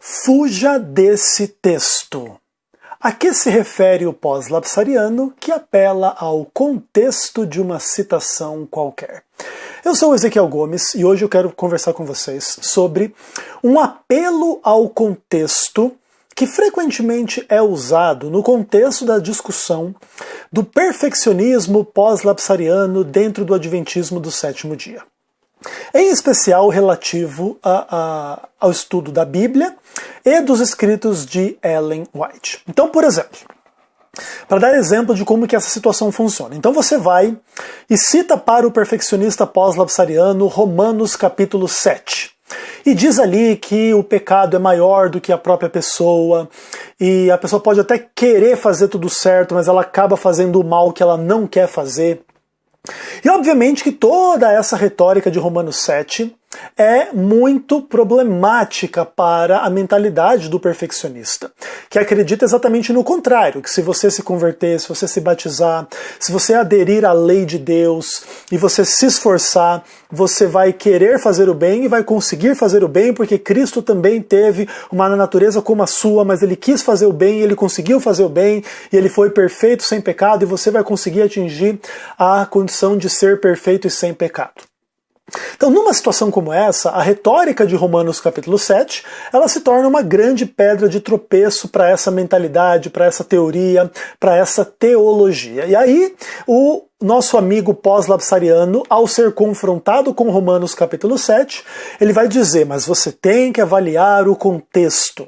Fuja desse texto. A que se refere o pós-lapsariano que apela ao contexto de uma citação qualquer? Eu sou o Ezequiel Gomes e hoje eu quero conversar com vocês sobre um apelo ao contexto que frequentemente é usado no contexto da discussão do perfeccionismo pós-lapsariano dentro do adventismo do sétimo dia. Em especial relativo ao estudo da Bíblia e dos escritos de Ellen White. Então, por exemplo, para dar exemplo de como que essa situação funciona. Então você vai e cita para o perfeccionista pós-lapsariano Romanos capítulo 7. E diz ali que o pecado é maior do que a própria pessoa, e a pessoa pode até querer fazer tudo certo, mas ela acaba fazendo o mal que ela não quer fazer. E obviamente que toda essa retórica de Romanos 7 é muito problemática para a mentalidade do perfeccionista, que acredita exatamente no contrário, que se você se converter, se você se batizar, se você aderir à lei de Deus e você se esforçar, você vai querer fazer o bem e vai conseguir fazer o bem, porque Cristo também teve uma natureza como a sua, mas ele quis fazer o bem, ele conseguiu fazer o bem, e ele foi perfeito sem pecado, e você vai conseguir atingir a condição de ser perfeito e sem pecado. Então, numa situação como essa, a retórica de Romanos capítulo 7, ela se torna uma grande pedra de tropeço para essa mentalidade, para essa teoria, para essa teologia. E aí, o nosso amigo pós-lapsariano, ao ser confrontado com Romanos capítulo 7, ele vai dizer, mas você tem que avaliar o contexto.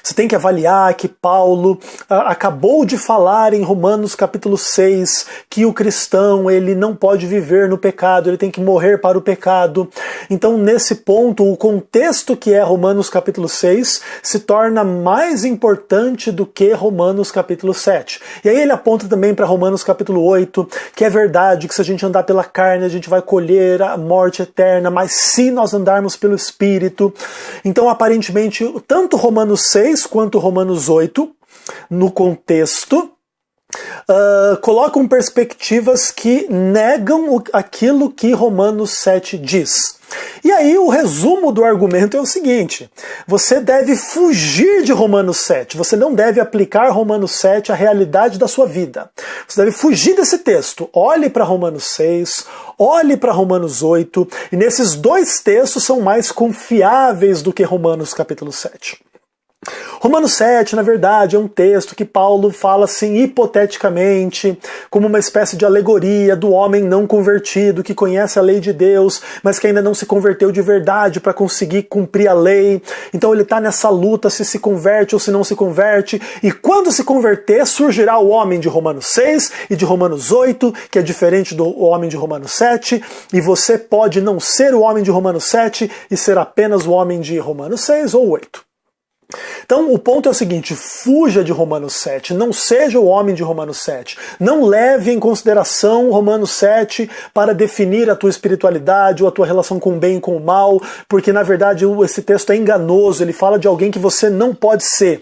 Você tem que avaliar que Paulo acabou de falar em Romanos capítulo 6 que o cristão ele não pode viver no pecado, ele tem que morrer para o pecado. Então nesse ponto o contexto que é Romanos capítulo 6 se torna mais importante do que Romanos capítulo 7. E aí ele aponta também para Romanos capítulo 8 que é verdade que se a gente andar pela carne a gente vai colher a morte eterna, mas se nós andarmos pelo Espírito. Então aparentemente tanto Romanos 6 quanto Romanos 8, no contexto, colocam perspectivas que negam aquilo que Romanos 7 diz. E aí o resumo do argumento é o seguinte, você deve fugir de Romanos 7, você não deve aplicar Romanos 7 à realidade da sua vida. Você deve fugir desse texto, olhe para Romanos 6, olhe para Romanos 8, e nesses dois textos são mais confiáveis do que Romanos capítulo 7. Romanos 7, na verdade, é um texto que Paulo fala assim hipoteticamente, como uma espécie de alegoria do homem não convertido, que conhece a lei de Deus, mas que ainda não se converteu de verdade para conseguir cumprir a lei. Então ele está nessa luta se converte ou se não se converte, e quando se converter, surgirá o homem de Romanos 6 e de Romanos 8, que é diferente do homem de Romanos 7, e você pode não ser o homem de Romanos 7 e ser apenas o homem de Romanos 6 ou 8. Então o ponto é o seguinte, fuja de Romanos 7, não seja o homem de Romanos 7, não leve em consideração Romanos 7 para definir a tua espiritualidade ou a tua relação com o bem e com o mal, porque na verdade esse texto é enganoso, ele fala de alguém que você não pode ser.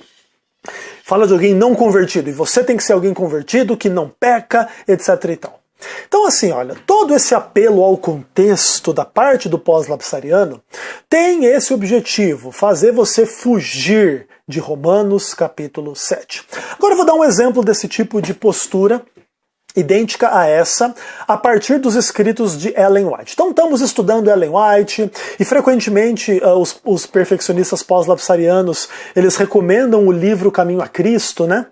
Fala de alguém não convertido, e você tem que ser alguém convertido, que não peca, etc. e tal. Então assim, olha, todo esse apelo ao contexto da parte do pós-lapsariano tem esse objetivo, fazer você fugir de Romanos capítulo 7. Agora eu vou dar um exemplo desse tipo de postura idêntica a essa, a partir dos escritos de Ellen White. Então estamos estudando Ellen White, e frequentemente os perfeccionistas pós-lapsarianos, eles recomendam o livro Caminho a Cristo, né?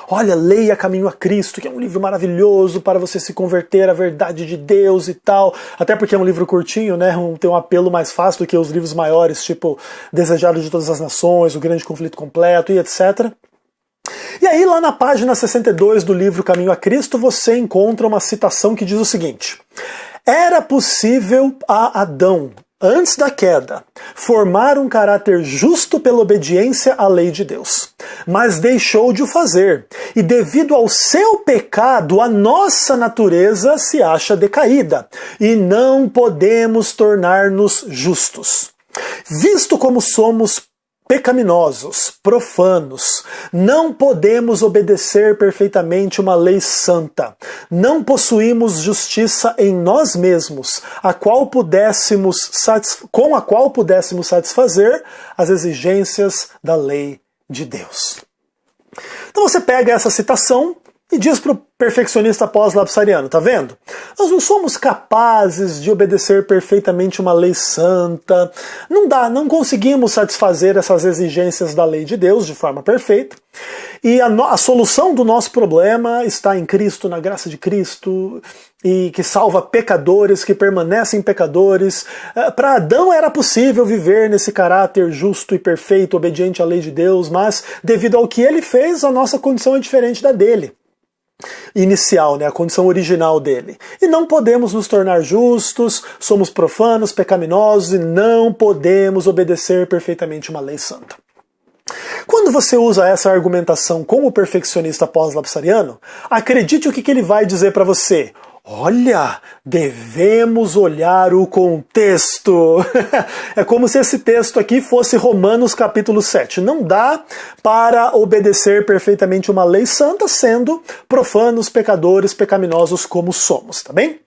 Olha, leia Caminho a Cristo, que é um livro maravilhoso para você se converter à verdade de Deus e tal. Até porque é um livro curtinho, né? Tem um apelo mais fácil do que os livros maiores, tipo Desejado de Todas as Nações, O Grande Conflito Completo e etc. E aí lá na página 62 do livro Caminho a Cristo você encontra uma citação que diz o seguinte: era possível a Adão, antes da queda, formar um caráter justo pela obediência à lei de Deus, mas deixou de o fazer, e devido ao seu pecado, a nossa natureza se acha decaída, e não podemos tornar-nos justos. Visto como somos pecaminosos, profanos, não podemos obedecer perfeitamente uma lei santa, não possuímos justiça em nós mesmos, com a qual pudéssemos satisfazer as exigências da lei de Deus. Então você pega essa citação e diz para o perfeccionista pós-lapsariano, tá vendo? Nós não somos capazes de obedecer perfeitamente uma lei santa, não conseguimos satisfazer essas exigências da lei de Deus de forma perfeita, e a solução do nosso problema está em Cristo, na graça de Cristo, e que salva pecadores, que permanecem pecadores. Para Adão era possível viver nesse caráter justo e perfeito, obediente à lei de Deus, mas devido ao que ele fez, a nossa condição é diferente da dele. Inicial, né, a condição original dele. E não podemos nos tornar justos, somos profanos, pecaminosos e não podemos obedecer perfeitamente uma lei santa. Quando você usa essa argumentação com o perfeccionista pós-lapsariano, acredite o que ele vai dizer para você. Olha, devemos olhar o contexto. É como se esse texto aqui fosse Romanos capítulo 7. Não dá para obedecer perfeitamente uma lei santa sendo profanos, pecadores, pecaminosos como somos, tá bem?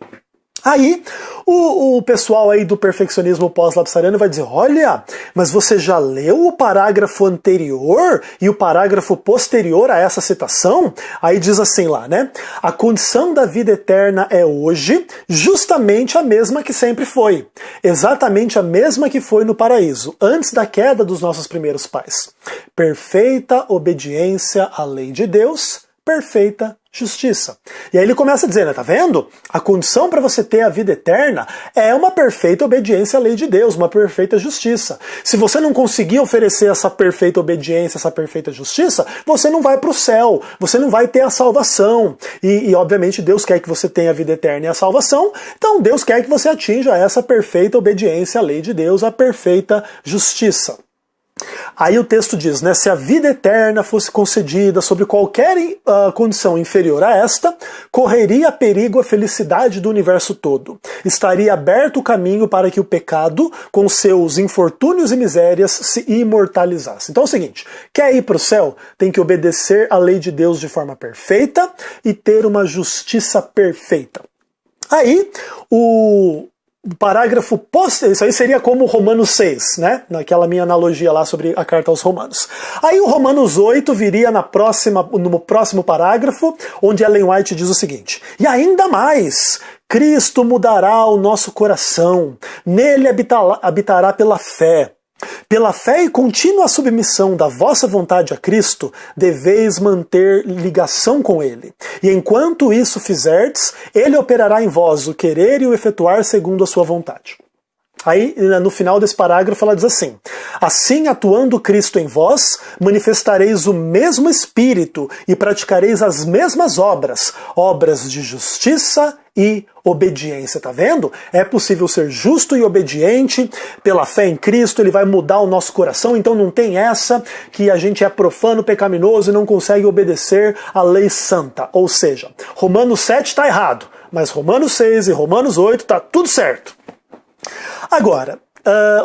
Aí, o pessoal aí do perfeccionismo pós-lapsariano vai dizer, olha, mas você já leu o parágrafo anterior e o parágrafo posterior a essa citação? Aí diz assim lá, né? A condição da vida eterna é hoje justamente a mesma que sempre foi. Exatamente a mesma que foi no paraíso, antes da queda dos nossos primeiros pais. Perfeita obediência à lei de Deus, perfeita justiça. E aí ele começa a dizer, né, tá vendo? A condição para você ter a vida eterna é uma perfeita obediência à lei de Deus, uma perfeita justiça. Se você não conseguir oferecer essa perfeita obediência, essa perfeita justiça, você não vai para o céu, você não vai ter a salvação. E obviamente Deus quer que você tenha a vida eterna e a salvação, então Deus quer que você atinja essa perfeita obediência à lei de Deus, a perfeita justiça. Aí o texto diz, né, se a vida eterna fosse concedida sobre qualquer condição inferior a esta, correria perigo a felicidade do universo todo. Estaria aberto o caminho para que o pecado, com seus infortúnios e misérias, se imortalizasse. Então é o seguinte, quer ir para o céu? Tem que obedecer à lei de Deus de forma perfeita e ter uma justiça perfeita. Aí, o parágrafo posterior, isso aí seria como Romanos 6, né? Naquela minha analogia lá sobre a carta aos Romanos. Aí o Romanos 8 viria no próximo parágrafo, onde Ellen White diz o seguinte, e ainda mais, Cristo mudará o nosso coração, nele habitará pela fé. Pela fé e contínua submissão da vossa vontade a Cristo, deveis manter ligação com Ele. E enquanto isso fizerdes, Ele operará em vós o querer e o efetuar segundo a sua vontade. Aí, no final desse parágrafo, ela diz assim, assim, atuando Cristo em vós, manifestareis o mesmo Espírito e praticareis as mesmas obras, obras de justiça e obediência, tá vendo? É possível ser justo e obediente pela fé em Cristo, Ele vai mudar o nosso coração, então não tem essa que a gente é profano, pecaminoso e não consegue obedecer à lei santa. Ou seja, Romanos 7 está errado, mas Romanos 6 e Romanos 8 está tudo certo. Agora,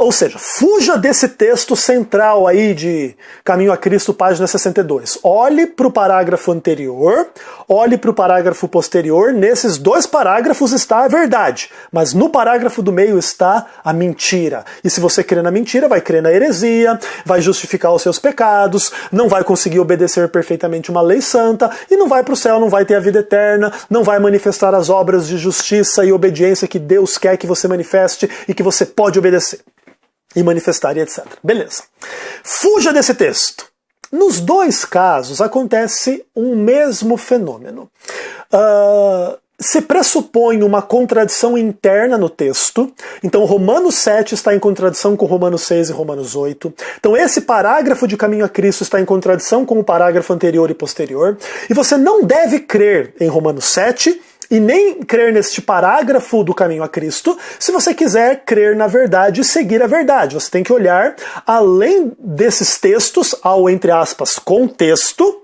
ou seja, fuja desse texto central aí de Caminho a Cristo, página 62. Olhe para o parágrafo anterior, olhe para o parágrafo posterior. Nesses dois parágrafos está a verdade, mas no parágrafo do meio está a mentira. E se você crê na mentira, vai crer na heresia, vai justificar os seus pecados, não vai conseguir obedecer perfeitamente uma lei santa, e não vai para o céu, não vai ter a vida eterna, não vai manifestar as obras de justiça e obediência que Deus quer que você manifeste e que você pode obedecer. E manifestar e etc. Beleza. Fuja desse texto. Nos dois casos acontece um mesmo fenômeno. Se pressupõe uma contradição interna no texto, então Romanos 7 está em contradição com Romanos 6 e Romanos 8, então esse parágrafo de Caminho a Cristo está em contradição com o parágrafo anterior e posterior, e você não deve crer em Romanos 7, e nem crer neste parágrafo do Caminho a Cristo, se você quiser crer na verdade e seguir a verdade. Você tem que olhar além desses textos, ao, entre aspas, contexto,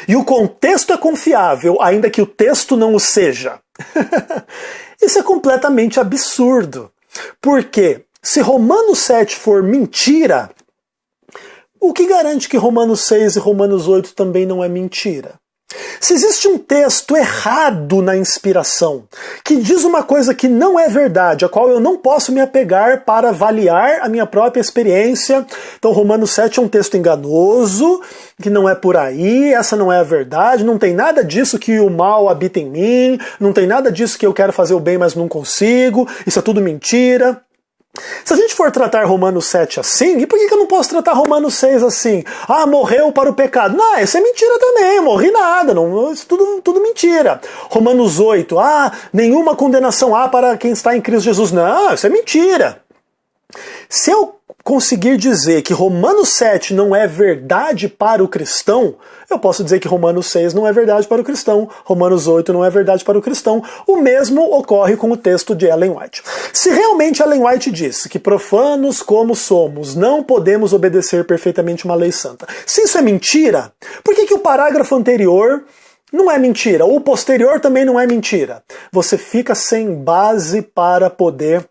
e o contexto é confiável, ainda que o texto não o seja. Isso é completamente absurdo. Porque se Romanos 7 for mentira, o que garante que Romanos 6 e Romanos 8 também não é mentira? Se existe um texto errado na inspiração, que diz uma coisa que não é verdade, a qual eu não posso me apegar para avaliar a minha própria experiência, então Romanos 7 é um texto enganoso, que não é por aí, essa não é a verdade, não tem nada disso que o mal habita em mim, não tem nada disso que eu quero fazer o bem, mas não consigo, isso é tudo mentira. Se a gente for tratar Romanos 7 assim, e por que eu não posso tratar Romanos 6 assim? Ah, morreu para o pecado. Não, isso é mentira também, morri nada, não, isso é tudo mentira. Romanos 8, nenhuma condenação há para quem está em Cristo Jesus. Não, isso é mentira. Se eu conseguir dizer que Romanos 7 não é verdade para o cristão, eu posso dizer que Romanos 6 não é verdade para o cristão, Romanos 8 não é verdade para o cristão. O mesmo ocorre com o texto de Ellen White. Se realmente Ellen White disse que profanos como somos não podemos obedecer perfeitamente uma lei santa, se isso é mentira, por que o parágrafo anterior não é mentira? Ou o posterior também não é mentira? Você fica sem base para poder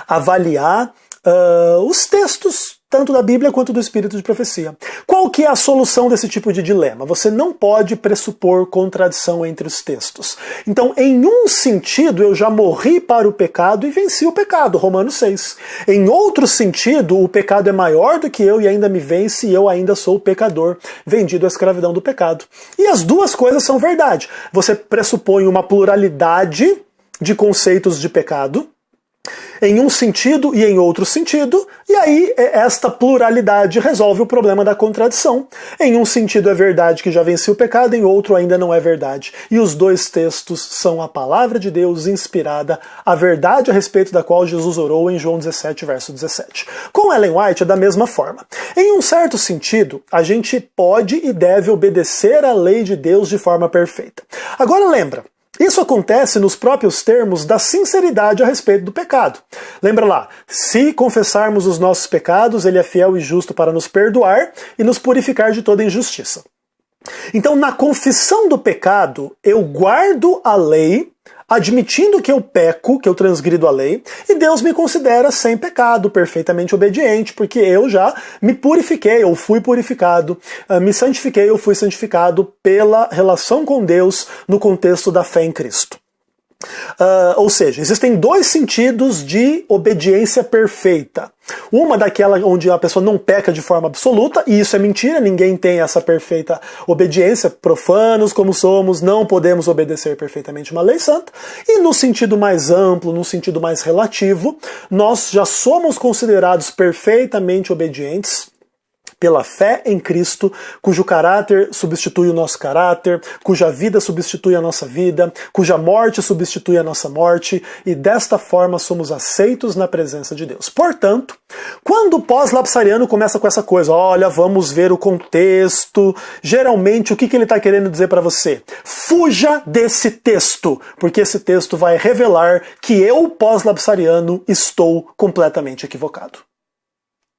avaliar os textos, tanto da Bíblia quanto do Espírito de Profecia. Qual que é a solução desse tipo de dilema? Você não pode pressupor contradição entre os textos. Então, em um sentido, eu já morri para o pecado e venci o pecado, Romanos 6. Em outro sentido, o pecado é maior do que eu e ainda me vence e eu ainda sou pecador, vendido à escravidão do pecado. E as duas coisas são verdade. Você pressupõe uma pluralidade de conceitos de pecado, em um sentido e em outro sentido, e aí esta pluralidade resolve o problema da contradição. Em um sentido é verdade que já venci o pecado, em outro ainda não é verdade. E os dois textos são a palavra de Deus inspirada, a verdade a respeito da qual Jesus orou em João 17, verso 17. Com Ellen White é da mesma forma. Em um certo sentido, a gente pode e deve obedecer à lei de Deus de forma perfeita. Agora lembra, isso acontece nos próprios termos da sinceridade a respeito do pecado. Lembra lá, se confessarmos os nossos pecados, ele é fiel e justo para nos perdoar e nos purificar de toda injustiça. Então, na confissão do pecado, eu guardo a lei, admitindo que eu peco, que eu transgrido a lei, e Deus me considera sem pecado, perfeitamente obediente, porque eu já me purifiquei, eu fui purificado, me santifiquei, eu fui santificado pela relação com Deus no contexto da fé em Cristo. Ou seja, existem dois sentidos de obediência perfeita. Uma daquela onde a pessoa não peca de forma absoluta, e isso é mentira, ninguém tem essa perfeita obediência. Profanos como somos, não podemos obedecer perfeitamente uma lei santa. E no sentido mais amplo, no sentido mais relativo, nós já somos considerados perfeitamente obedientes pela fé em Cristo, cujo caráter substitui o nosso caráter, cuja vida substitui a nossa vida, cuja morte substitui a nossa morte, e desta forma somos aceitos na presença de Deus. Portanto, quando o pós-lapsariano começa com essa coisa, olha, vamos ver o contexto, geralmente o que ele está querendo dizer para você? Fuja desse texto, porque esse texto vai revelar que eu, pós-lapsariano, estou completamente equivocado.